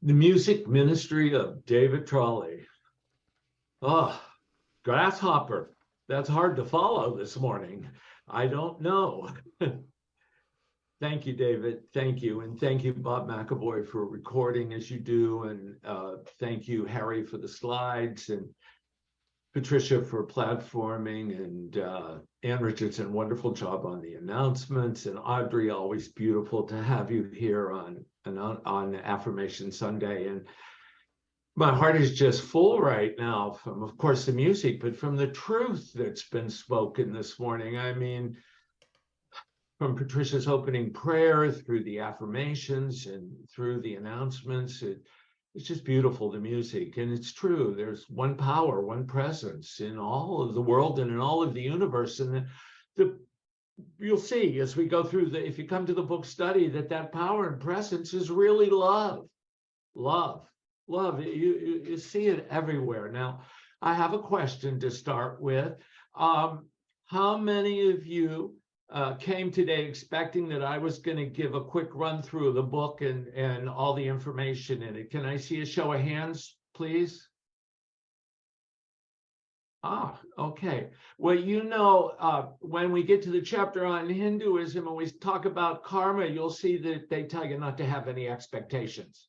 The music ministry of David Trolley. Oh, grasshopper. That's hard to follow this morning. I don't know. Thank you, David. Thank you. And thank you, Bob McAvoy, for recording as you do. And thank you, Harry, for the slides, and Patricia for platforming, and Ann Richardson, wonderful job on the announcements. And Audrey, always beautiful to have you here on Affirmation Sunday. And my heart is just full right now from, of course, the music, but from the truth that's been spoken this morning. I mean, from Patricia's opening prayer through the affirmations and through the announcements, it's just beautiful, the music. And it's true, there's one power, one presence in all of the world and in all of the universe. And you'll see as we go through if you come to the book study, that power and presence is really love. You see it everywhere. Now, I have a question to start with. How many of you came today expecting that I was going to give a quick run through of the book and all the information in it? Can I see a show of hands, please? Okay. Well, when we get to the chapter on Hinduism and we talk about karma, you'll see that they tell you not to have any expectations.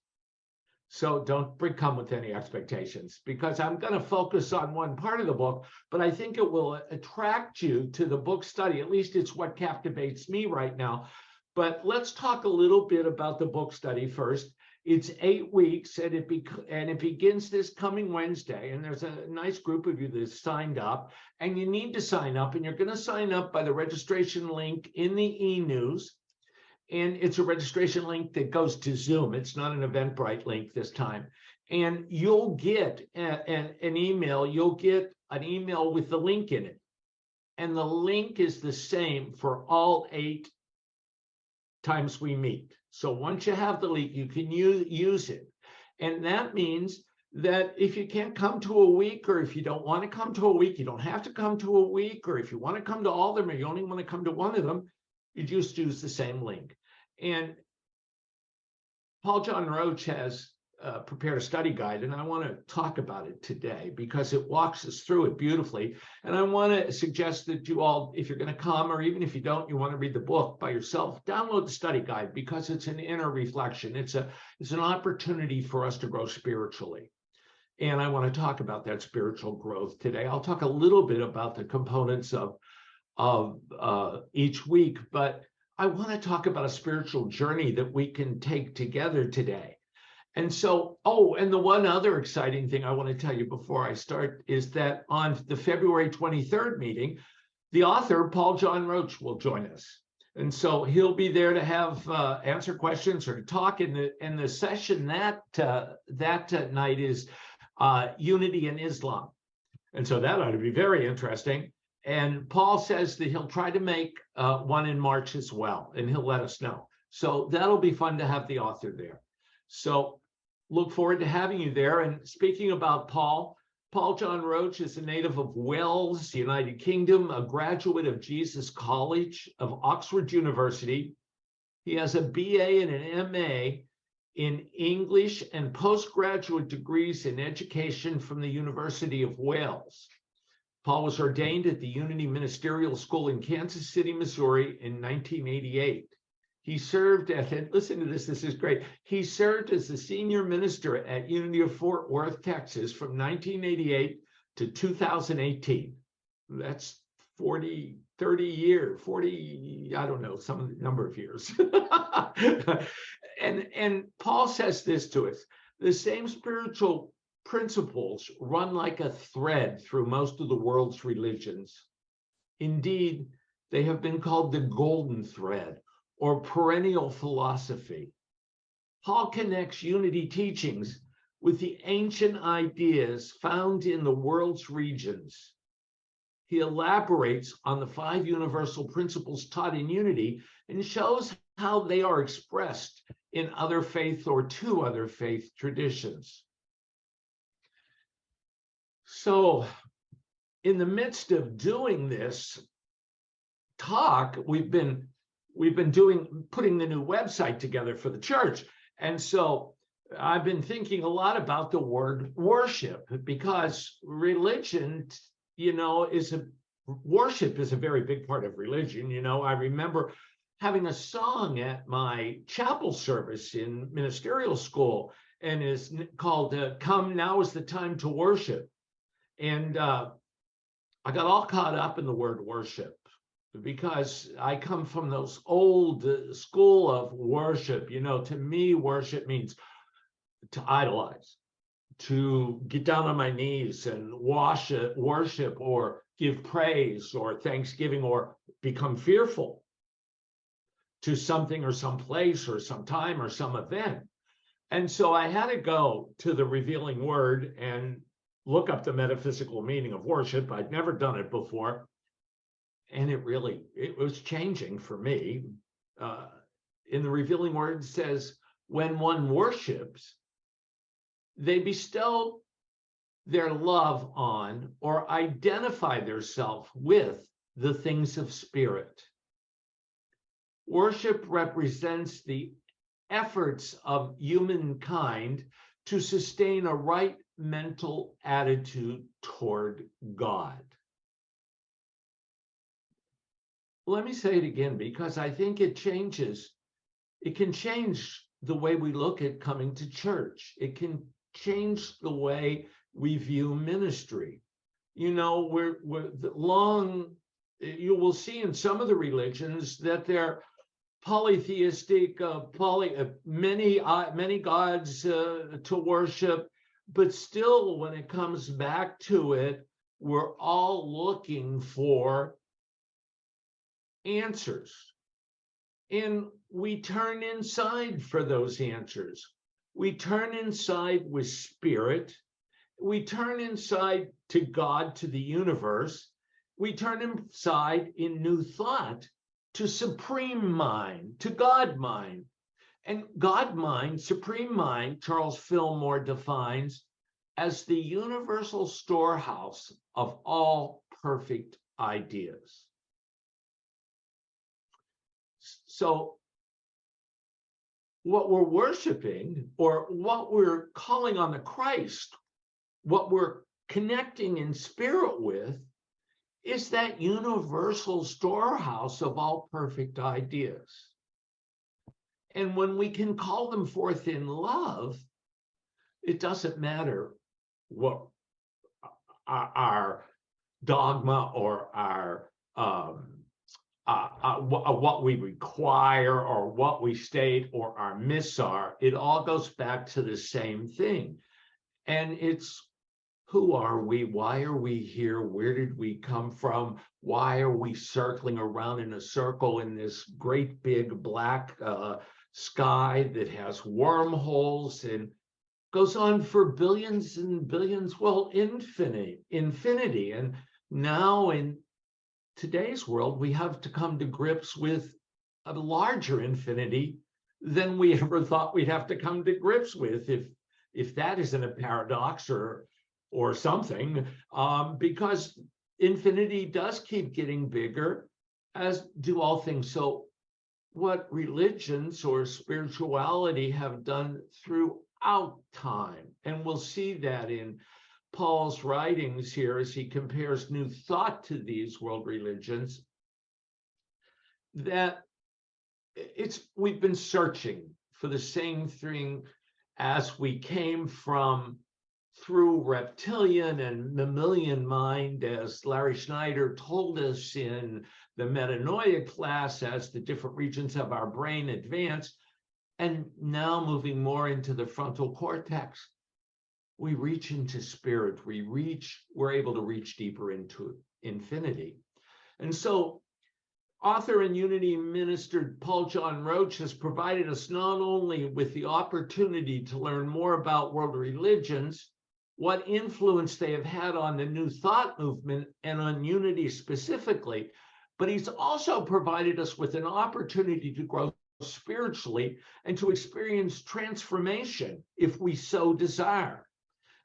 So don't come with any expectations, because I'm going to focus on one part of the book, but I think it will attract you to the book study. At least it's what captivates me right now. But let's talk a little bit about the book study first. It's 8 weeks, and it begins this coming Wednesday. And there's a nice group of you that signed up, and you need to sign up. And you're going to sign up by the registration link in the e-news. And it's a registration link that goes to Zoom. It's not an Eventbrite link this time. And you'll get an email. You'll get an email with the link in it. And the link is the same for all 8 times we meet. So once you have the link, you can use it. And that means that if you can't come to a week, or if you don't want to come to a week, you don't have to come to a week. Or if you want to come to all of them, or you only want to come to one of them, you just use the same link. And Paul John Roach has prepared a study guide, and I want to talk about it today because it walks us through it beautifully. And I want to suggest that you all, if you're going to come, or even if you don't, you want to read the book by yourself, download the study guide, because it's an inner reflection. It's an opportunity for us to grow spiritually. And I want to talk about that spiritual growth today. I'll talk a little bit about the components of each week, but I want to talk about a spiritual journey that we can take together today. And so, and the one other exciting thing I want to tell you before I start is that on the February 23rd meeting, the author, Paul John Roach, will join us. And so he'll be there to have answer questions or to talk. In the session that night is Unity in Islam. And so that ought to be very interesting. And Paul says that he'll try to make one in March as well, and he'll let us know. So that'll be fun to have the author there. So look forward to having you there. And speaking about Paul John Roach is a native of Wales, United Kingdom, a graduate of Jesus College of Oxford University. He has a BA and an MA in English and postgraduate degrees in education from the University of Wales. Paul was ordained at the Unity Ministerial School in Kansas City, Missouri in 1988. He served listen to this, this is great. He served as the senior minister at Unity of Fort Worth, Texas from 1988 to 2018. That's 30 years, 40, I don't know, some number of years. And Paul says this to us: the same spiritual principles run like a thread through most of the world's religions. Indeed, they have been called the golden thread or perennial philosophy. Paul connects unity teachings with the ancient ideas found in the world's regions. He elaborates on the 5 universal principles taught in unity and shows how they are expressed in other faith or 2 other faith traditions. So in the midst of doing this talk, we've been putting the new website together for the church. And so I've been thinking a lot about the word worship, because religion, worship is a very big part of religion. I remember having a song at my chapel service in ministerial school, and is called "Come Now Is the Time to Worship." And I got all caught up in the word worship, because I come from those old school of worship. To me, worship means to idolize, to get down on my knees and worship, or give praise or thanksgiving, or become fearful to something or some place or some time or some event. And so I had to go to the revealing word and look up the metaphysical meaning of worship. I'd never done it before. And it was changing for me. In the revealing word, it says, when one worships, they bestow their love on or identify themselves with the things of spirit. Worship represents the efforts of humankind to sustain a right mental attitude toward God. Let me say it again, because I think it can change the way we look at coming to church. It can change the way we view ministry. You will see in some of the religions that they're polytheistic, many gods to worship, but still, when it comes back to it, we're all looking for answers. And we turn inside for those answers. We turn inside with spirit. We turn inside to God, to the universe. We turn inside in new thought to supreme mind, to God mind. And God mind, supreme mind, Charles Fillmore defines as the universal storehouse of all perfect ideas. So what we're worshiping, or what we're calling on the Christ, what we're connecting in spirit with, is that universal storehouse of all perfect ideas. And when we can call them forth in love, it doesn't matter what our dogma or our what we require or what we state or our myths are. It all goes back to the same thing. And it's, who are we? Why are we here? Where did we come from? Why are we circling around in a circle in this great big black sky that has wormholes and goes on for billions and billions, well, infinity. And now in today's world, we have to come to grips with a larger infinity than we ever thought we'd have to come to grips with, if that isn't a paradox or something, because infinity does keep getting bigger, as do all things. So what religions or spirituality have done throughout time, and we'll see that in Paul's writings here as he compares new thought to these world religions, that we've been searching for the same thing as we came from through reptilian and mammalian mind, as Larry Schneider told us in the metanoia class, as the different regions of our brain advance, and now moving more into the frontal cortex, we reach into spirit. We're able to reach deeper into infinity. And so author and Unity Minister Paul John Roach has provided us not only with the opportunity to learn more about world religions, what influence they have had on the New Thought movement and on unity specifically, but he's also provided us with an opportunity to grow spiritually and to experience transformation if we so desire.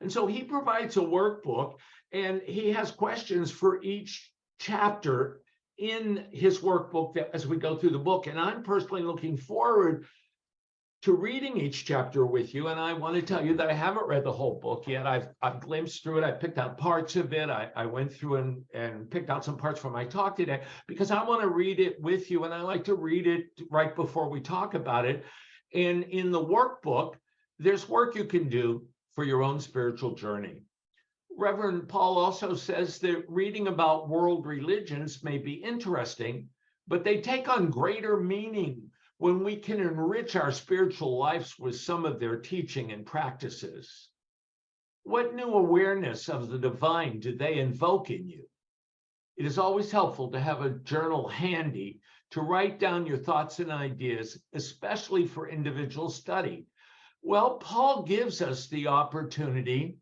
And so he provides a workbook, and he has questions for each chapter in his workbook that as we go through the book. And I'm personally looking forward to reading each chapter with you. And I want to tell you that I haven't read the whole book yet. I've glimpsed through it. I picked out parts of it. I went through and picked out some parts for my talk today because I want to read it with you. And I like to read it right before we talk about it. And in the workbook, there's work you can do for your own spiritual journey. Reverend Paul also says that reading about world religions may be interesting, but they take on greater meaning when we can enrich our spiritual lives with some of their teaching and practices. What new awareness of the divine do they invoke in you? It is always helpful to have a journal handy to write down your thoughts and ideas, especially for individual study. Well, Paul gives us the opportunity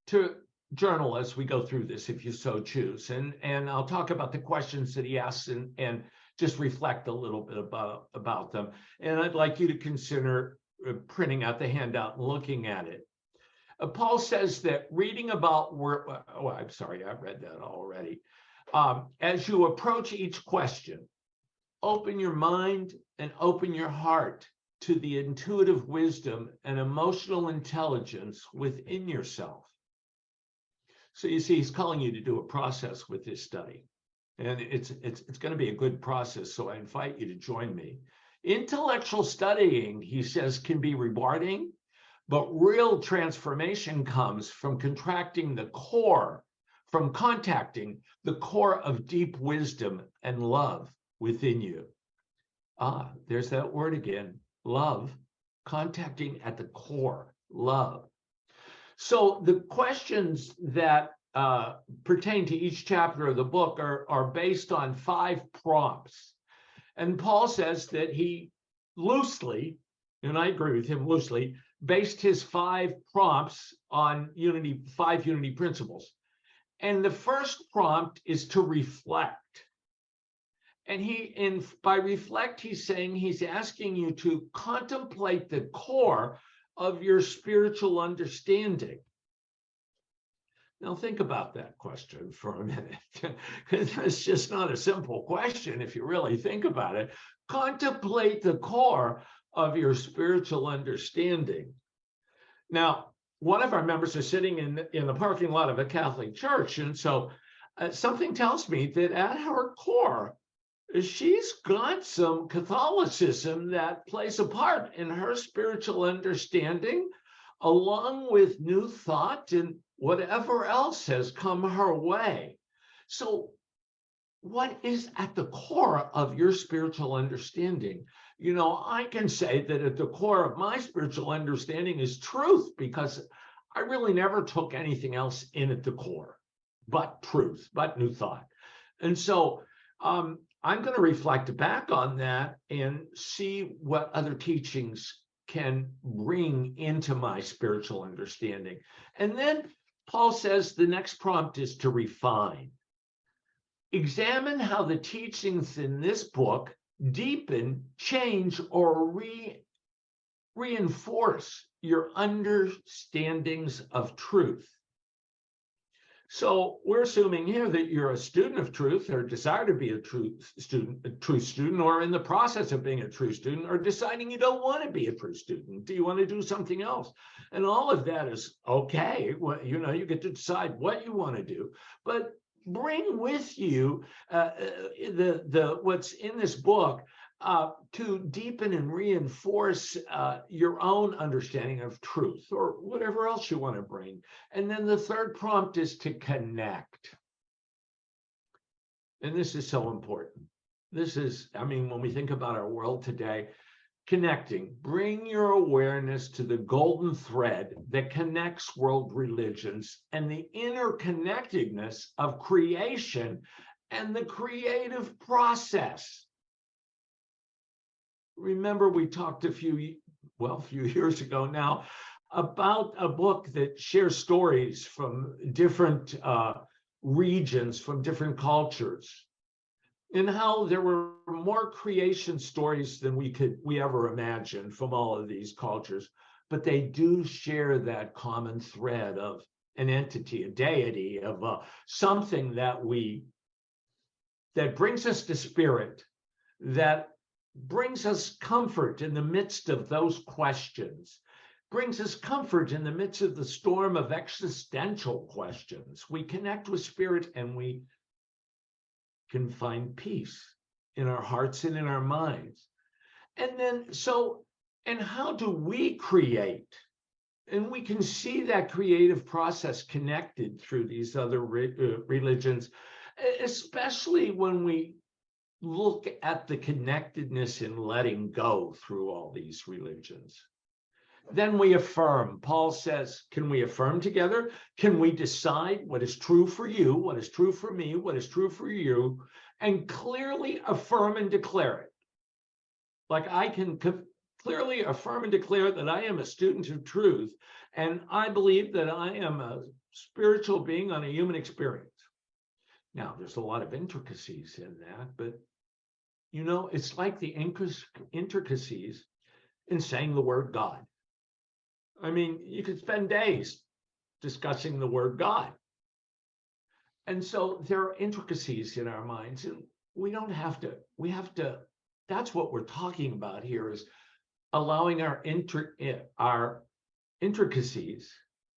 to journal as we go through this, if you so choose. And I'll talk about the questions that he asks and just reflect a little bit about them. And I'd like you to consider printing out the handout and looking at it. Paul says that reading about I'm sorry, I read that already. As you approach each question, open your mind and open your heart to the intuitive wisdom and emotional intelligence within yourself. So you see, he's calling you to do a process with this study. And it's going to be a good process, so I invite you to join me. Intellectual studying, he says, can be rewarding, but real transformation comes from contacting the core of deep wisdom and love within you. There's that word again, love, contacting at the core, love. So the questions that pertain to each chapter of the book are based on 5 prompts. And Paul says that he loosely, and I agree with him loosely, based his 5 prompts on 5 unity principles. And the first prompt is to reflect. And by reflect, he's asking you to contemplate the core of your spiritual understanding. Now think about that question for a minute, because it's just not a simple question if you really think about it. Contemplate the core of your spiritual understanding. Now, one of our members is sitting in the parking lot of a Catholic church, and so something tells me that at her core, she's got some Catholicism that plays a part in her spiritual understanding, along with new thought and whatever else has come her way. So what is at the core of your spiritual understanding? You know, I can say that at the core of my spiritual understanding is truth, because I really never took anything else in at the core but truth, but new thought. And so I'm going to reflect back on that and see what other teachings can bring into my spiritual understanding. And then Paul says the next prompt is to refine. Examine how the teachings in this book deepen, change, or reinforce your understandings of truth. So we're assuming here that you're a student of truth, or desire to be a truth student, or in the process of being a true student, or deciding you don't want to be a true student. Do you want to do something else? And all of that is okay. Well, you know, you get to decide what you want to do, but bring with you what's in this book to deepen and reinforce your own understanding of truth, or whatever else you want to bring. And then the third prompt is to connect. And this is so important. This is, I mean, when we think about our world today, connecting, bring your awareness to the golden thread that connects world religions and the interconnectedness of creation and the creative process. Remember, we talked a few years ago now about a book that shares stories from different regions, from different cultures, and how there were more creation stories than we ever imagined from all of these cultures, but they do share that common thread of an entity, a deity, of something that brings us to spirit, that brings us comfort in the midst of those questions, brings us comfort in the midst of the storm of existential questions. We connect with Spirit and we can find peace in our hearts and in our minds. And then, and how do we create? And we can see that creative process connected through these other religions, especially when we look at the connectedness in letting go through all these religions. Then we affirm. Paul says, can we affirm together? Can we decide what is true for you, what is true for me, what is true for you, and clearly affirm and declare it? Like I can clearly affirm and declare that I am a student of truth, and I believe that I am a spiritual being on a human experience. Now, there's a lot of intricacies in that, but it's like the intricacies in saying the word God. I mean, you could spend days discussing the word God. And so there are intricacies in our minds, and we have to, that's what we're talking about here, is allowing our intricacies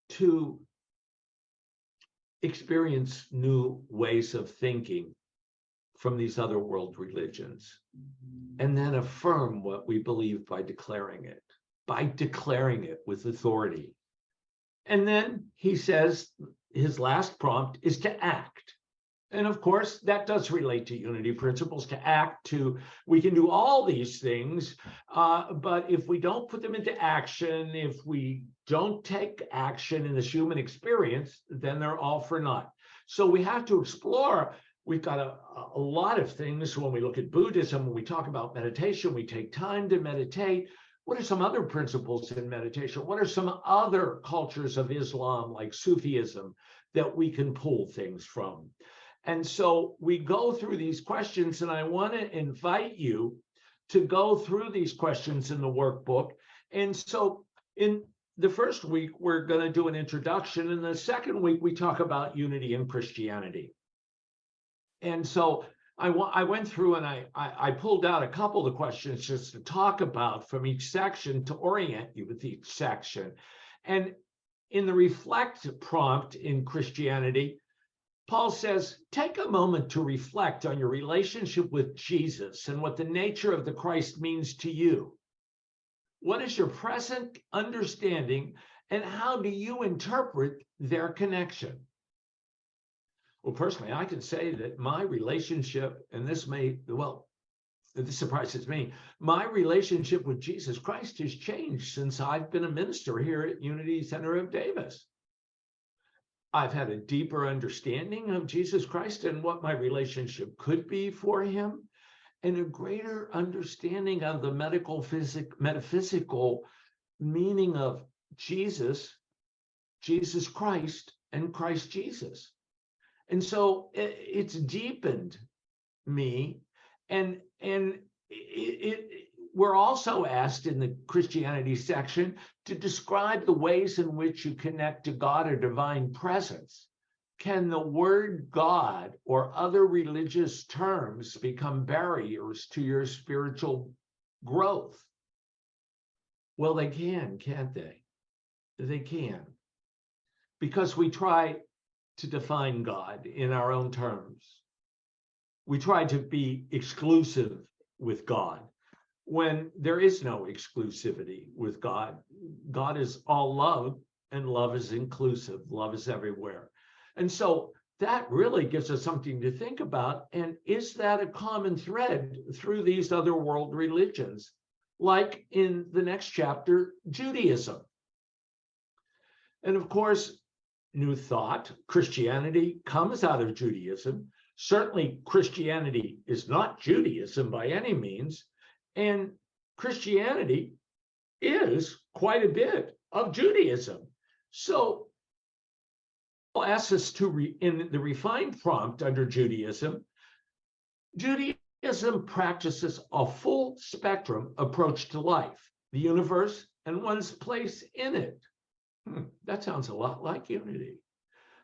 to experience new ways of thinking from these other world religions, and then affirm what we believe by declaring it with authority. And then he says his last prompt is to act. And of course, that does relate to unity principles, to act, we can do all these things, but if we don't put them into action, if we don't take action in this human experience, then they're all for naught. So we have to explore. We've got a lot of things when we look at Buddhism. When we talk about meditation, we take time to meditate. What are some other principles in meditation? What are some other cultures of Islam, like Sufism, that we can pull things from? And so we go through these questions, and I want to invite you to go through these questions in the workbook. And so in the first week, we're going to do an introduction. In the second week, we talk about unity in Christianity. And so I went through and I pulled out a couple of the questions just to talk about from each section to orient you with each section. And in the reflect prompt in Christianity, Paul says, take a moment to reflect on your relationship with Jesus and what the nature of the Christ means to you. What is your present understanding, and how do you interpret their connection? Well, personally, I can say that my relationship, and this surprises me, my relationship with Jesus Christ has changed since I've been a minister here at Unity Center of Davis. I've had a deeper understanding of Jesus Christ and what my relationship could be for him, and a greater understanding of the metaphysical meaning of Jesus, Jesus Christ, and Christ Jesus. And so it's deepened me, and we're also asked in the Christianity section to describe the ways in which you connect to God or divine presence. Can the word God or other religious terms become barriers to your spiritual growth? Well, they can, can't they? They can. Because we try to define God in our own terms. We try to be exclusive with God, when there is no exclusivity with God. God is all love, and love is inclusive. Love is everywhere. And so that really gives us something to think about. And is that a common thread through these other world religions? Like in the next chapter, Judaism. And of course, New Thought, Christianity, comes out of Judaism. Certainly, Christianity is not Judaism by any means. And Christianity is quite a bit of Judaism. So Paul asks us to, in the refined prompt under Judaism, Judaism practices a full spectrum approach to life, the universe, and one's place in it. That sounds a lot like unity.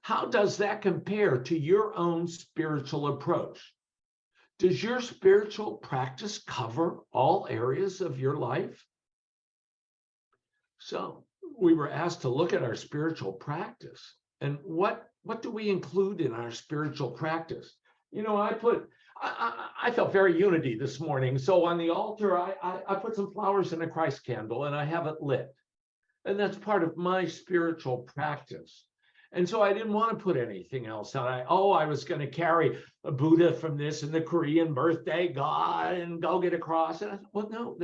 How does that compare to your own spiritual approach? Does your spiritual practice cover all areas of your life? So we were asked to look at our spiritual practice and what do we include in our spiritual practice? You know, I felt very unity this morning. So on the altar, I put some flowers in a Christ candle and I have it lit. And that's part of my spiritual practice. And so I didn't want to put anything else on. I was going to carry a Buddha from this and the Korean birthday god and go get a cross. And I thought, well, no,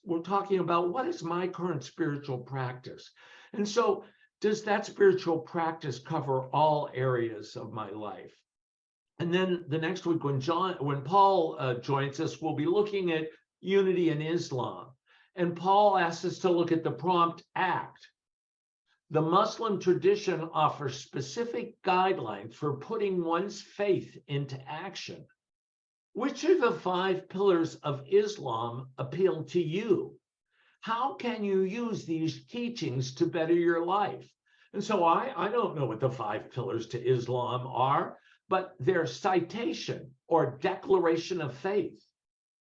we're talking about what is my current spiritual practice. And so does that spiritual practice cover all areas of my life? And then the next week when Paul joins us, we'll be looking at unity in Islam. And Paul asks us to look at the prompt act. The Muslim tradition offers specific guidelines for putting one's faith into action. Which of the 5 pillars of Islam appeal to you? How can you use these teachings to better your life? And so I don't know what the 5 pillars to Islam are, but they're citation or declaration of faith,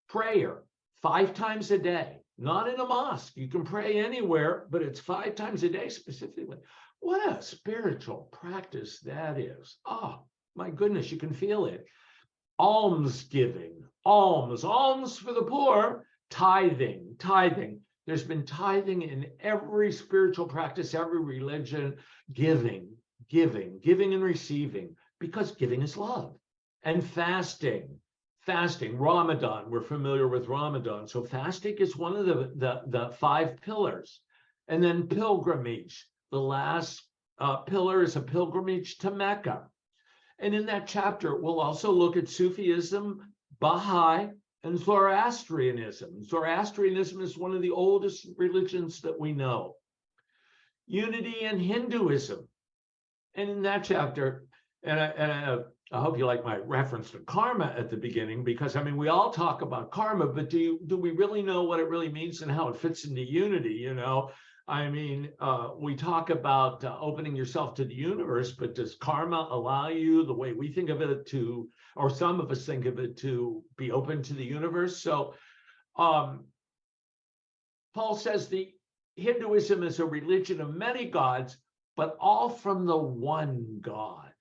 prayer 5 times a day. Not in a mosque. You can pray anywhere, but it's 5 times a day specifically. What a spiritual practice that is. Oh, my goodness, you can feel it. Almsgiving, alms for the poor, tithing. There's been tithing in every spiritual practice, every religion, giving and receiving, because giving is love. And fasting, Ramadan, we're familiar with Ramadan. So fasting is one of the 5 pillars. And then pilgrimage, the last pillar is a pilgrimage to Mecca. And in that chapter, we'll also look at Sufism, Baha'i, and Zoroastrianism. Zoroastrianism is one of the oldest religions that we know. Unity in Hinduism. And in that chapter, I hope you like my reference to karma at the beginning, because I mean, we all talk about karma, but do we really know what it really means and how it fits into unity? You know, I mean, we talk about opening yourself to the universe, but does karma allow you, the way we think of it, to, or some of us think of it, to be open to the universe? So Paul says the Hinduism is a religion of many gods, but all from the one God.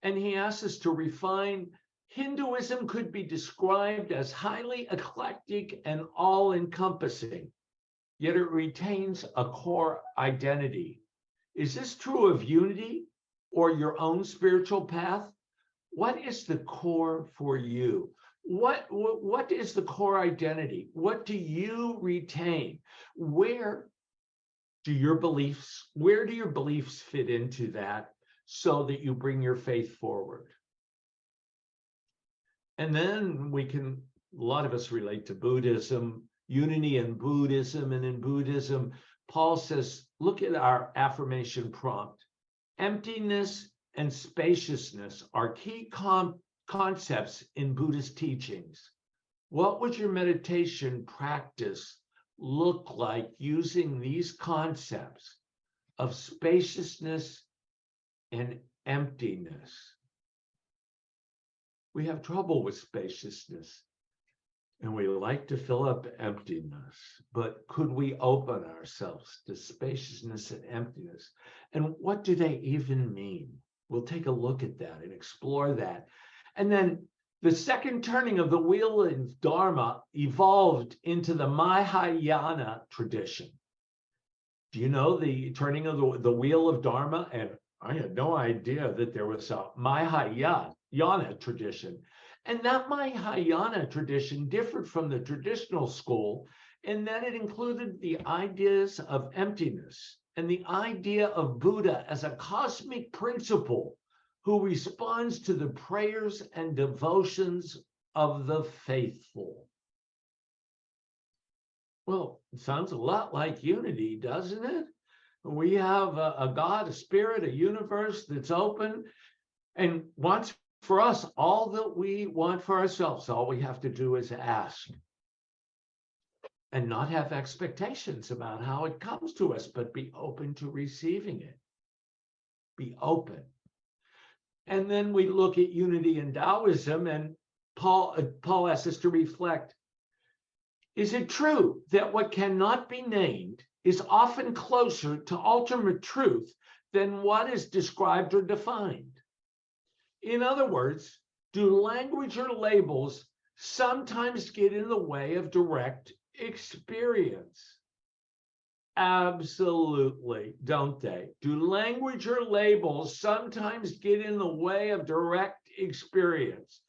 And he asks us to refine. Hinduism could be described as highly eclectic and all-encompassing, yet it retains a core identity. Is this true of unity or your own spiritual path? What is the core for you? What is the core identity? What do you retain? Where do your beliefs fit into that so that you bring your faith forward? And then a lot of us relate to Buddhism, unity in Buddhism. And in Buddhism, Paul says, look at our affirmation prompt. Emptiness and spaciousness are key concepts in Buddhist teachings. What would your meditation practice look like using these concepts of spaciousness and emptiness? We have trouble with spaciousness and we like to fill up emptiness, but could we open ourselves to spaciousness and emptiness? And what do they even mean? We'll take a look at that and explore that. And then the second turning of the wheel in Dharma evolved into the Mahayana tradition. Do you know the turning of the wheel of Dharma? And I had no idea that there was a Mahayana tradition. And that Mahayana tradition differed from the traditional school in that it included the ideas of emptiness and the idea of Buddha as a cosmic principle who responds to the prayers and devotions of the faithful. Well, it sounds a lot like unity, doesn't it? We have a God, a spirit, a universe that's open and wants for us all that we want for ourselves. All we have to do is ask and not have expectations about how it comes to us, but be open to receiving it. Be open. And then we look at unity in Taoism, and Paul asks us to reflect. Is it true that what cannot be named is often closer to ultimate truth than what is described or defined? In other words, do language or labels sometimes get in the way of direct experience? Absolutely, don't they? Do language or labels sometimes get in the way of direct experience?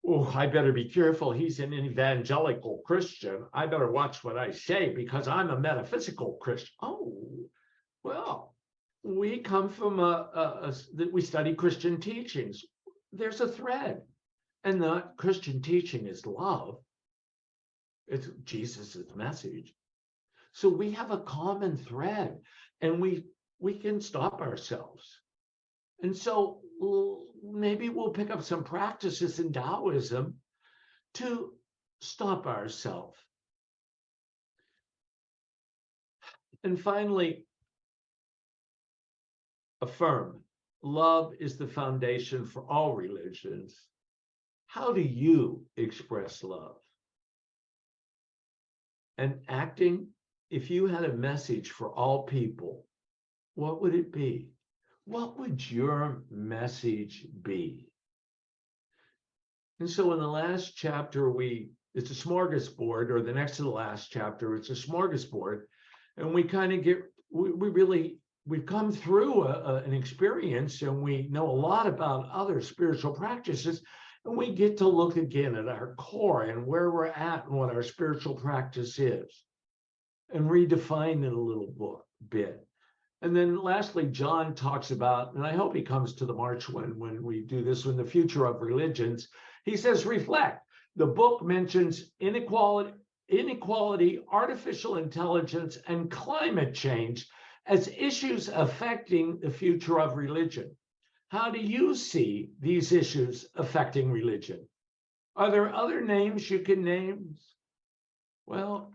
Oh, I better be careful. He's an evangelical Christian. I better watch what I say because I'm a metaphysical Christian. Oh, well, we come from we study Christian teachings. There's a thread, and the Christian teaching is love. It's Jesus's message. So we have a common thread, and we can stop ourselves. And so maybe we'll pick up some practices in Taoism to stop ourselves. And finally, affirm. Love is the foundation for all religions. How do you express love? And acting, if you had a message for all people, what would it be? What would your message be? And so in the last chapter, it's a smorgasbord, or the next to the last chapter, it's a smorgasbord. And we kind of we've come through an experience, and we know a lot about other spiritual practices. And we get to look again at our core and where we're at and what our spiritual practice is, and redefine it a little bit. And then lastly, John talks about, and I hope he comes to the March when we do this, in the future of religions. He says, reflect. The book mentions inequality, artificial intelligence, and climate change as issues affecting the future of religion. How do you see these issues affecting religion? Are there other names you can name? Well,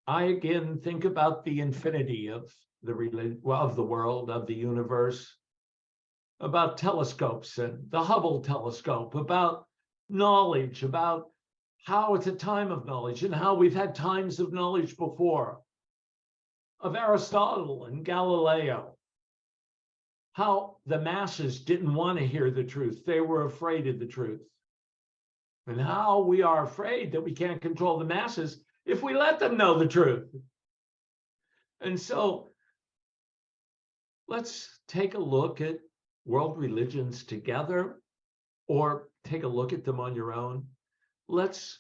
I again think about the infinity of the world, of the universe, about telescopes and the Hubble telescope, about knowledge, about how it's a time of knowledge and how we've had times of knowledge before, of Aristotle and Galileo, how the masses didn't want to hear the truth. They were afraid of the truth. And how we are afraid that we can't control the masses if we let them know the truth. And so let's take a look at world religions together, or take a look at them on your own. Let's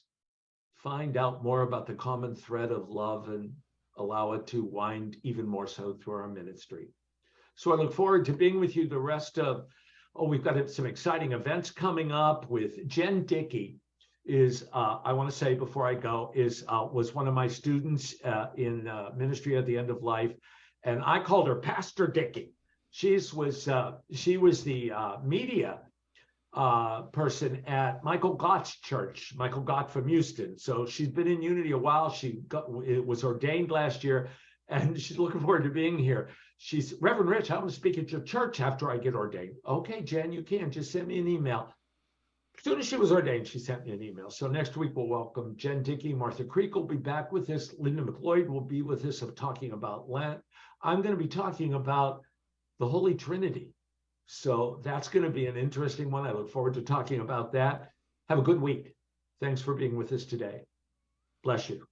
find out more about the common thread of love and allow it to wind even more so through our ministry. So I look forward to being with you the rest of, we've got some exciting events coming up with Jen Dickey. I want to say before I go, was one of my students in Ministry at the End of Life, and I called her Pastor Dickey. She was the media person at Michael Gott's church, Michael Gott from Houston. So she's been in Unity a while. It was ordained last year, and she's looking forward to being here. She's, Reverend Rich, I want to speak at your church after I get ordained. Okay, Jen, you can. Just send me an email. As soon as she was ordained, she sent me an email. So next week, we'll welcome Jen Dickey. Martha Creek will be back with us. Linda McLeod will be with us talking about Lent. I'm going to be talking about the Holy Trinity. So that's going to be an interesting one. I look forward to talking about that. Have a good week. Thanks for being with us today. Bless you.